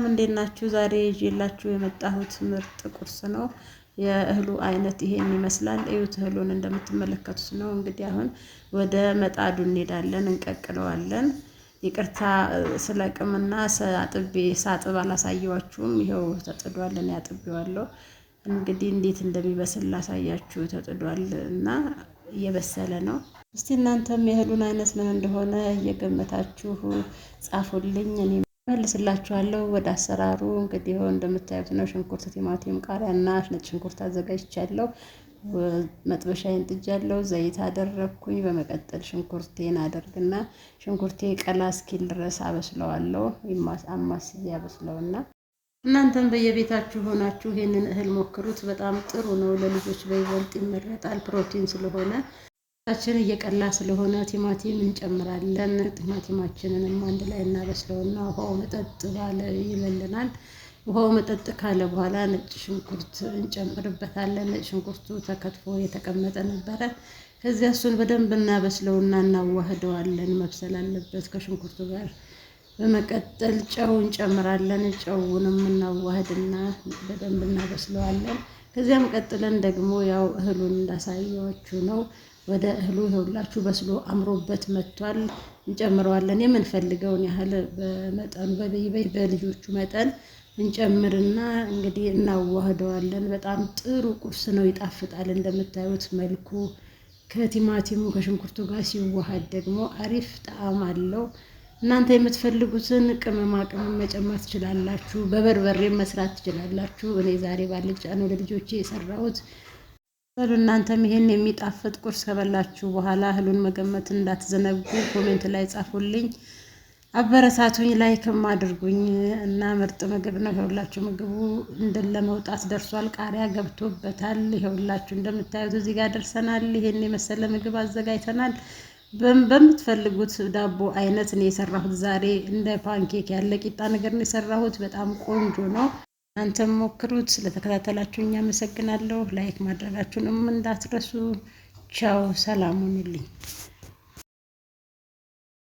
እንዴት ናችሁ? ዛሬ ይዤላችሁ የመጣሁት ምርጥ ቁርስ ነው። የእህሉ አይነት ይሄን ይመስላል። እዩት፣ እህሉን እንደምትመለከቱት ነው። እንግዲህ አሁን ወደ መጣዱ እንሄዳለን፣ እንቀቅለዋለን። ይቅርታ ስለቅምና ሳጥብ አላሳየዋችሁም። ይኸው ተጥዷል፣ እኔ አጥቤዋለሁ። እንግዲህ እንዴት እንደሚበስል ላሳያችሁ። ተጥዷል እና እየበሰለ ነው። እስቲ እናንተም የእህሉን አይነት ምን እንደሆነ እየገመታችሁ ጻፉልኝ። እኔ መልስላችኋለሁ። ወደ አሰራሩ እንግዲህ ይኸው እንደምታዩት ነው። ሽንኩርት፣ ቲማቲም፣ ቃሪያና ነጭ ሽንኩርት አዘጋጅቻለሁ። መጥበሻዬን ጥጃለሁ። ዘይት አደረግኩኝ። በመቀጠል ሽንኩርቴን አደርግና ሽንኩርቴ ቀላ እስኪል ድረስ አበስለዋለሁ። አማስዬ አበስለውና እናንተም በየቤታችሁ ሆናችሁ ይሄንን እህል ሞክሩት። በጣም ጥሩ ነው። ለልጆች በይበልጥ ይመረጣል። ፕሮቲን ስለሆነ ታችን እየቀላ ስለሆነ ቲማቲም እንጨምራለን። ቲማቲማችንንም አንድ ላይ እናበስለውና ውሃው መጠጥ ባለ ይለልናል። ውሃው መጠጥ ካለ በኋላ ነጭ ሽንኩርት እንጨምርበታለን። ነጭ ሽንኩርቱ ተከትፎ የተቀመጠ ነበረ። ከዚያ እሱን በደንብ እናበስለውና እናዋህደዋለን። መብሰል አለበት ከሽንኩርቱ ጋር። በመቀጠል ጨው እንጨምራለን። ጨውንም እናዋህድና በደንብ እናበስለዋለን። ከዚያም ቀጥለን ደግሞ ያው እህሉን እንዳሳየዋችሁ ነው። ወደ እህሉ ይኸውላችሁ በስሎ አምሮበት መጥቷል። እንጨምረዋለን የምንፈልገውን ያህል በመጠኑ በልጆቹ መጠን እንጨምርና እንግዲህ እናዋህደዋለን። በጣም ጥሩ ቁርስ ነው፣ ይጣፍጣል። እንደምታዩት መልኩ ከቲማቲሙ ከሽንኩርቱ ጋር ሲዋሃድ ደግሞ አሪፍ ጣዕም አለው። እናንተ የምትፈልጉትን ቅመማ ቅመም መጨመር ትችላላችሁ። በበርበሬ መስራት ትችላላችሁ። እኔ ዛሬ ባልጫ ነው ለልጆቼ የሰራሁት። እናንተም ይሄን የሚጣፍጥ ቁርስ ከበላችሁ በኋላ እህሉን መገመት እንዳትዘነጉ። ኮሜንት ላይ ጻፉልኝ፣ አበረታቱኝ፣ ላይክም አድርጉኝ እና ምርጥ ምግብ ነው። ይኸውላችሁ ምግቡ ለመውጣት ደርሷል። ቃሪያ ገብቶበታል። ይኸውላችሁ እንደምታዩት እዚህ ጋር ደርሰናል። ይሄን የመሰለ ምግብ አዘጋጅተናል። በምትፈልጉት ዳቦ አይነት ነው የሰራሁት። ዛሬ እንደ ፓንኬክ ያለ ቂጣ ነገር ነው የሰራሁት። በጣም ቆንጆ ነው። እናንተም ሞክሩት። ስለተከታተላችሁኝ አመሰግናለሁ። ላይክ ማድረጋችሁንም እንዳትረሱ። ቻው፣ ሰላም ሁኑልኝ።